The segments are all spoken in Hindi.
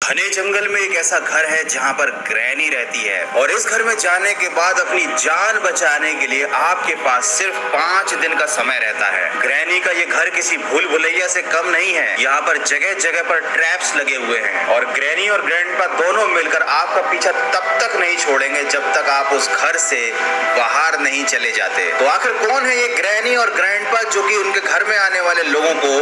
घने जंगल में एक ऐसा घर है जहाँ पर ग्रैनी रहती है और इस घर में जाने के बाद अपनी जान बचाने के लिए आपके पास सिर्फ 5 दिन का समय रहता है। ग्रैनी का ये घर किसी भूल भुलैया से कम नहीं है। यहाँ पर जगह जगह पर ट्रैप्स लगे हुए हैं और ग्रैनी और ग्रैंडपा दोनों मिलकर आपका पीछा तब तक नहीं छोड़ेंगे जब तक आप उस घर से बाहर नहीं चले जाते। तो आखिर कौन है ये ग्रैनी और ग्रैंडपा जो कि उनके घर में आने वाले लोगों को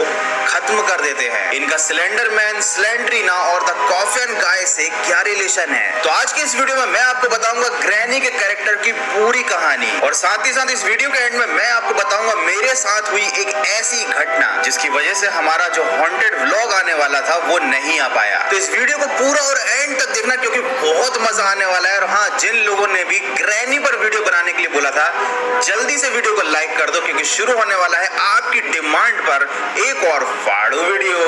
खत्म कर देते हैं? इनका स्लेंडर मैन, स्लेंड्रीना और द कॉफिन गाय से क्या रिलेशन है? तो आज के इस वीडियो में मैं आपको बताऊंगा ग्रैनी के कैरेक्टर की पूरी कहानी और साथ ही साथ इस वीडियो के एंड में मैं आपको बताऊंगा मेरे साथ हुई एक ऐसी घटना जिसकी वजह से हमारा जो हॉन्टेड व्लॉग आने वाला था वो नहीं आ पाया। तो इस वीडियो को पूरा और एंड तक देखना क्योंकि बहुत मजा आने वाला है। और हाँ, जिन लोगों ने भी ग्रैनी पर वीडियो बनाने के लिए बोला था, जल्दी से वीडियो को लाइक कर दो क्योंकि शुरू होने वाला है आपकी डिमांड पर एक और फाड़ू वीडियो।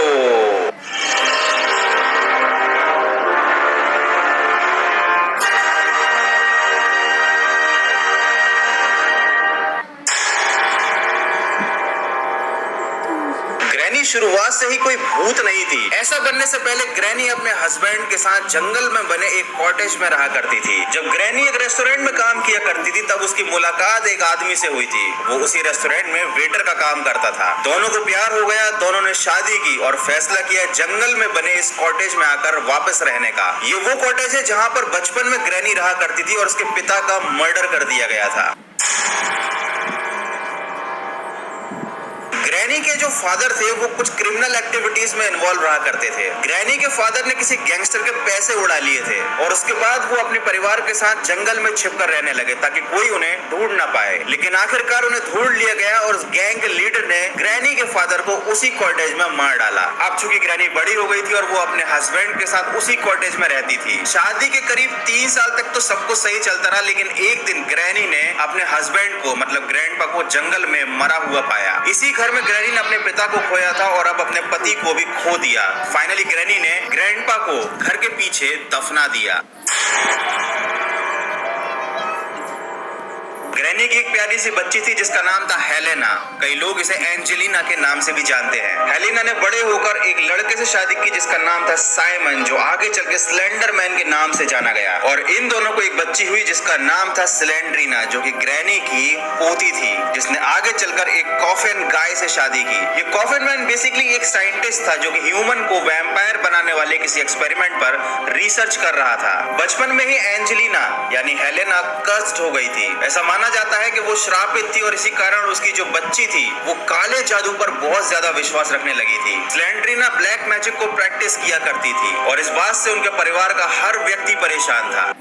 ग्रैनी शुरुआत से ही कोई भूत नहीं थी। ऐसा बनने से पहले ग्रैनी अपने हस्बैंड के साथ जंगल में बने एक कॉटेज में रहा करती थी। जब ग्रैनी एक रेस्टोरेंट में काम किया करती थी तब उसकी मुलाकात एक आदमी से हुई थी। वो उसी रेस्टोरेंट में वेटर का काम करता था। दोनों को प्यार हो गया, दोनों ने शादी की और फैसला किया जंगल में बने इस कॉटेज में आकर वापस रहने का। ये वो कॉटेज है जहाँ पर बचपन में ग्रैनी रहा करती थी और उसके पिता का मर्डर कर दिया गया था। ग्रैनी के जो फादर थे वो कुछ क्रिमिनल एक्टिविटीज में इन्वॉल्व रहा करते थे। ग्रैनी के फादर ने किसी गैंगस्टर के पैसे उड़ा लिए थे और उसके बाद वो अपने परिवार के साथ जंगल में छिपकर रहने लगे ताकि कोई उन्हें ढूंढ ना पाए। लेकिन आखिरकार उन्हें ढूंढ लिया गया और उस गैंग के लीडर ने ग्रैनी के फादर को उसी कॉटेज में मार डाला। अब चूंकि ग्रैनी बड़ी हो गई थी और वो अपने हस्बैंड के साथ उसी कॉटेज में रहती थी। शादी के करीब 3 साल तक तो सब कुछ सही चलता रहा, लेकिन एक दिन ग्रैनी ने अपने हस्बैंड को मतलब ग्रैंडपा को जंगल में मरा हुआ पाया। इसी घर में ग्रैनी ने अपने पिता को खोया था और अब अपने पति को भी खो दिया। फाइनली ग्रैनी ने ग्रैंडपा को घर के पीछे दफना दिया। ग्रैनी की एक प्यारी सी बच्ची थी जिसका नाम था हेलेना। कई लोग इसे एंजेलिना के नाम से भी जानते हैं। हेलेना ने बड़े होकर एक लड़के से शादी की जिसका नाम था साइमन, जो आगे चल के स्लेंडर मैन के नाम से जाना गया। और इन दोनों को एक बच्ची हुई जिसका नाम था स्लेंड्रीना, जो कि ग्रैनी की पोती थी, जिसने आगे चलकर एक कॉफिन गाय से शादी की। ये कॉफिन मैन बेसिकली एक साइंटिस्ट था जो कि ह्यूमन को वैम्पायर बनाने वाले किसी एक्सपेरिमेंट पर रिसर्च कर रहा था। बचपन में ही एंजेलिना यानी हेलेना कर्स्ड हो गई थी। ऐसा माना जाता है कि वो श्रापित थी और इसी कारण उसकी जो बच्ची थी वो काले जादू पर बहुत ज्यादा विश्वास रखने लगी थी। स्लेंड्रीना ब्लैक मैजिक को प्रैक्टिस किया करती थी और इस बात से उनके परिवार का हर व्यक्ति परेशान था।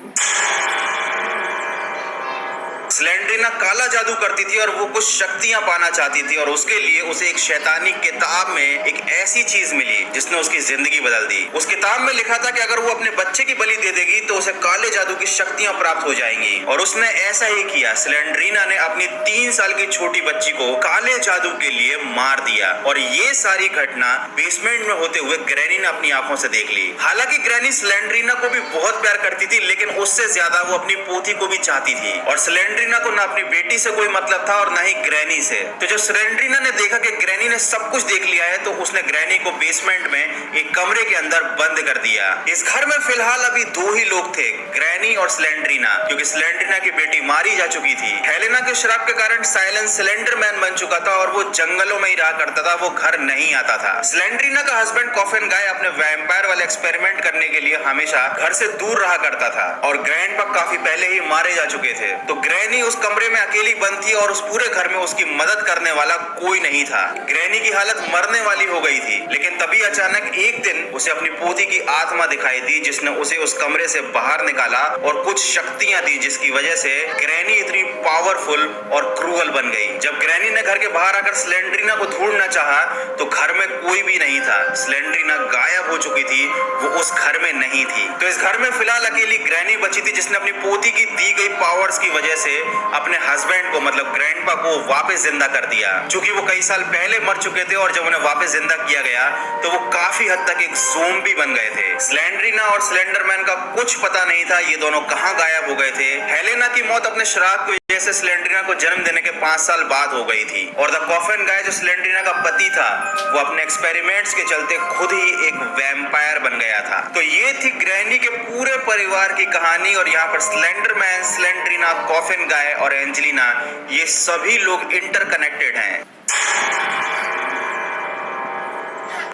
स्लेंड्रीना काला जादू करती थी और वो कुछ शक्तियां पाना चाहती थी और उसके लिए उसे एक शैतानी किताब में एक ऐसी चीज मिली जिसने उसकी जिंदगी बदल दी। उस किताब में लिखा था कि अगर वो अपने बच्चे की बलि दे देगी तो उसे काले जादू की शक्तियां प्राप्त हो जाएंगी और उसने ऐसा ही किया। स्लेंड्रीना ने अपनी 3 साल की छोटी बच्ची को काले जादू के लिए मार दिया और ये सारी घटना बेसमेंट में होते हुए ग्रैनी ने अपनी आंखों से देख ली। हालांकि ग्रैनी स्लेंड्रीना को भी बहुत प्यार करती थी, लेकिन उससे ज्यादा वो अपनी पोती को भी चाहती थी और स्लेंड्रीना को ना अपनी बेटी से कोई मतलब था और ना ही ग्रैनी से। तो जब स्लेंड्रीना ने देखा कि ग्रैनी ने सब कुछ देख लिया है तो उसने ग्रैनी को बेसमेंट में एक कमरे के अंदर बंद कर दिया। इस घर में फिलहाल अभी 2 ही लोग थे, ग्रैनी और स्लेंड्रीना, क्योंकि स्लेंड्रीना की बेटी मारी जा चुकी थी। हेलेना के श्राप के कारण साइलेंस स्लेंडर मैन बन चुका था और वो जंगलों में ही रहा करता था, वो घर नहीं आता था। स्लेंड्रीना का हस्बैंड कॉफिन गाय अपने वैम्पायर वाले एक्सपेरिमेंट करने के लिए हमेशा घर से दूर रहा करता था और ग्रैंडपा काफी पहले ही मारे जा चुके थे। तो ग्रैनी उस कमरे में अकेली बंद थी और उस पूरे घर में उसकी मदद करने वाला कोई नहीं था। ग्रैनी की हालत मरने वाली हो गई थी, लेकिन तभी अचानक एक दिन उसे अपनी पोती की आत्मा दिखाई दी जिसने उसे उस कमरे से बाहर निकाला और कुछ शक्तियां दी जिसकी वजह से ग्रैनी इतनी पावरफुल और क्रूअल बन गई। जब ग्रैनी ने घर के बाहर आकर स्लेंड्रीना को ढूंढना चाहा तो घर में कोई भी नहीं था। स्लेंड्रीना गायब हो चुकी थी, वो उस घर में नहीं थी। तो इस घर में फिलहाल अकेली ग्रैनी बची थी जिसने अपनी पोती की दी गई पावर्स की वजह से अपने हस्बैंड को मतलब ग्रैंडपा को वापस जिंदा कर दिया। चूंकि वो कई साल पहले मर चुके थे और जब उन्हें वापस जिंदा किया गया तो वो काफी हद तक एक ज़ोंबी बन गए थे। स्लेंड्रीना और स्लेंडरमैन का कुछ पता नहीं था ये दोनों कहां गायब हो गए थे। हेलेना की मौत अपने श्राप की वजह से स्लेंड्रीना को जन्म देने के 5 साल बाद हो गई थी और द कॉफिन गाय जो स्लेंड्रीना का पति था वो अपने एक्सपेरिमेंट्स के चलते खुद ही एक वैम्पायर बन गया था। तो ये थी ग्रैनी के पूरे परिवार की कहानी। और यहाँ पर स्लेंडरमैन, स्लेंड्रीना, कॉफिन गाय और एंजेलिना, ये सभी लोग इंटरकनेक्टेड हैं।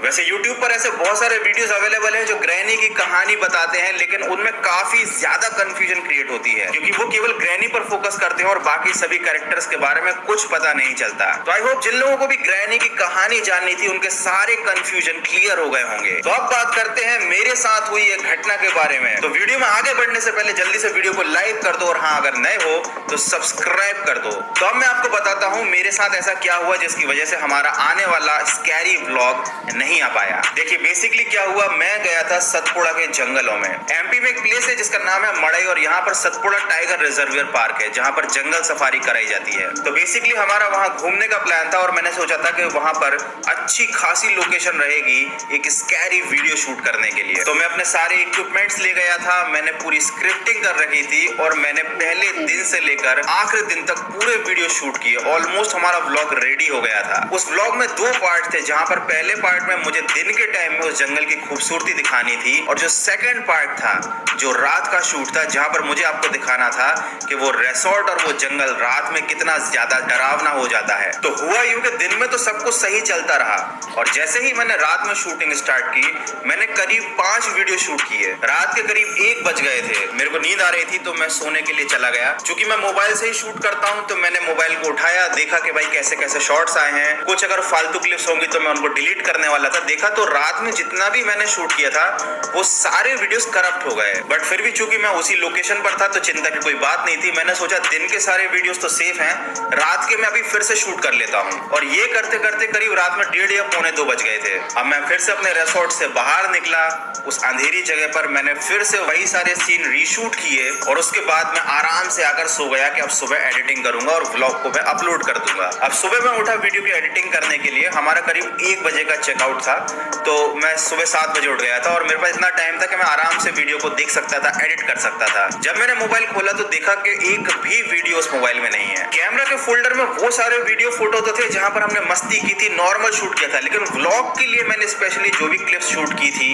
वैसे YouTube पर ऐसे बहुत सारे वीडियोस अवेलेबल हैं जो ग्रैनी की कहानी बताते हैं, लेकिन उनमें काफी ज्यादा कंफ्यूजन क्रिएट होती है क्योंकि वो केवल ग्रैनी पर फोकस करते हैं और बाकी सभी कैरेक्टर्स के बारे में कुछ पता नहीं चलता। तो आई होप जिन लोगों को भी ग्रैनी की कहानी जाननी थी उनके सारे कंफ्यूजन क्लियर हो गए होंगे। तो अब बात करते हैं मेरे साथ हुई एक घटना के बारे में। तो वीडियो में आगे बढ़ने से पहले जल्दी से वीडियो को लाइक कर दो और हाँ, अगर नए हो तो सब्सक्राइब कर दो। तो अब मैं आपको बताता हूँ मेरे साथ ऐसा क्या हुआ जिसकी वजह से हमारा आने वाला स्कैरी व्लॉग नहीं आ पाया। देखिए बेसिकली क्या हुआ, मैं गया था सतपुड़ा के जंगलों में। एमपी में एक प्लेस है जिसका नाम है मड़ई और यहाँ पर सतपुड़ा टाइगर रिजर्वियर पार्क है जहाँ पर जंगल सफारी कराई जाती है। तो बेसिकली हमारा वहाँ घूमने का प्लान था और मैंने सोचा था कि वहाँ पर अच्छी खासी लोकेशन रहेगी एक स्कैरी वीडियो शूट करने के लिए। तो मैं अपने सारे इक्विपमेंट्स ले गया था, मैंने पूरी स्क्रिप्टिंग कर रखी थी और मैंने पहले दिन से लेकर आखिरी दिन तक पूरे वीडियो शूट किए। ऑलमोस्ट हमारा व्लॉग रेडी हो गया था। उस व्लॉग में 2 पार्ट थे जहाँ पर पहले पार्ट में मुझे दिन के टाइम में उस जंगल की खूबसूरती दिखानी थी और जो सेकंड पार्ट था जो रात का शूट था जहां पर मुझे आपको दिखाना था कि वो रिसोर्ट और वो जंगल रात में कितना ज्यादा डरावना हो जाता है। तो हुआ यूं कि दिन में तो सब कुछ सही चलता रहा और जैसे ही मैंने रात में शूटिंग स्टार्ट की मैंने करीब 5 वीडियो शूट किए। रात के करीब 1 बज गए थे, मेरे को नींद आ रही थी तो मैं सोने के लिए चला गया। चूंकि मैं मोबाइल से ही शूट करता हूं तो मैंने मोबाइल को उठाया, देखा कि भाई कैसे कैसे शॉट्स आए हैं, कुछ अगर फालतू क्लिप्स होंगी तो मैं उनको डिलीट करने वाला था। देखा तो रात में जितना भी मैंने शूट किया था वो सारे वीडियोस करप्ट हो गए। बट फिर भी चूंकि मैं उसी लोकेशन पर था तो चिंता की कोई बात नहीं थी। मैंने सोचा दिन के सारे वीडियोस तो सेफ हैं, रात के मैं अभी फिर से शूट कर लेता हूं। और ये करते करते करीब रात में 1:30 या 1:45 बज गए थे। अब मैं फिर से अपने रिसोर्ट से बाहर निकला, उस अंधेरी जगह पर मैंने फिर से वही सारे सीन रीशूट किए और उसके बाद मैं आराम से आकर सो गया कि अब सुबह एडिटिंग करूंगा और व्लॉग को मैं अपलोड कर दूंगा। अब सुबह मैं उठा वीडियो की एडिटिंग करने के लिए। हमारा करीब 1 बजे का चेकआउट था तो मैं सुबह 7 बजे उठ गया था और मेरे पास इतना टाइम था कि मैं आराम से वीडियो को देख सकता था, एडिट कर सकता था। जब मैंने मोबाइल खोला तो देखा कि एक भी वीडियो उस मोबाइल में नहीं है। कैमरा के फोल्डर में वो सारे वीडियो फोटो तो थे जहां पर हमने मस्ती की थी, नॉर्मल शूट किया था, लेकिन व्लॉग के लिए मैंने स्पेशली जो भी क्लिप्स शूट की थी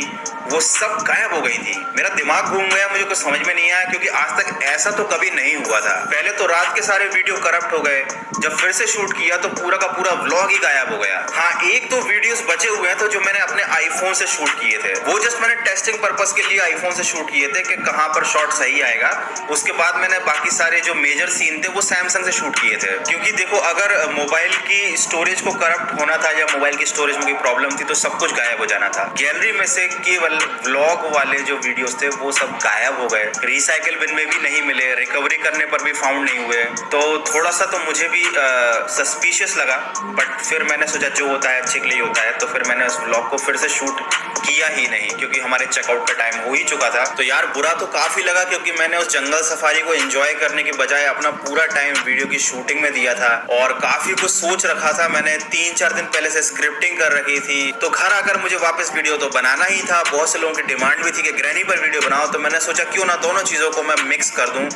वो सब गायब हो गई थी। मेरा दिमाग घूम गया, मुझे कुछ समझ में नहीं आया क्योंकि आज तक ऐसा तो कभी नहीं हुआ था। पहले तो रात के सारे वीडियो करप्ट हो गए, जब फिर से शूट किया तो पूरा का पूरा व्लॉग ही गायब हो गया। हाँ, 1-2 वीडियोस बचे हुए हैं तो जो मैंने अपने आईफोन से शूट किए थे, वो जस्ट मैंने टेस्टिंग पर्पस के लिए आईफोन से शूट किए थे कि कहां पर शॉट सही आएगा। उसके बाद मैंने बाकी सारे जो मेजर सीन थे वो सैमसंग से शूट किए थे क्योंकि देखो अगर मोबाइल की स्टोरेज को करप्ट होना था या मोबाइल की स्टोरेज में कोई प्रॉब्लम थी तो सब कुछ गायब हो जाना था। गैलरी में से केवल व्लॉग वाले जो वीडियोस थे वो सब गायब हो गए, रिसाइकिल बिन में भी नहीं मिले, रिकवरी करने पर भी फाउंड नहीं हुए। तो थोड़ा सा तो मुझे भी सस्पिशियस लगा, बट फिर मैंने सोचा जो होता है अच्छे के लिए होता है, तो फिर मैंने उस व्लॉग को फिर से शूट किया ही नहीं क्योंकि हमारे चेकआउट का टाइम हो ही चुका था। तो यार बुरा तो काफी लगा क्योंकि मैंने उस जंगल सफारी को एंजॉय करने के बजाय अपना पूरा टाइम वीडियो की शूटिंग में दिया था और काफी कुछ सोच रखा था। मैंने 3-4 दिन पहले से स्क्रिप्टिंग कर रखी थी। तो घर आकर मुझे वापस वीडियो तो बनाना ही था, बहुत से लोगों की डिमांड भी थी कि ग्रैनी पर वीडियो बनाओ, तो मैंने सोचा क्यों ना दोनों चीजों को मैं मिक्स कर दूं,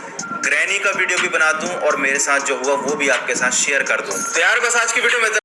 ग्रैनी का वीडियो भी बना दूं और मेरे साथ जो हुआ वो भी आपके साथ शेयर कर दूं। तो यार बस आज की वीडियो में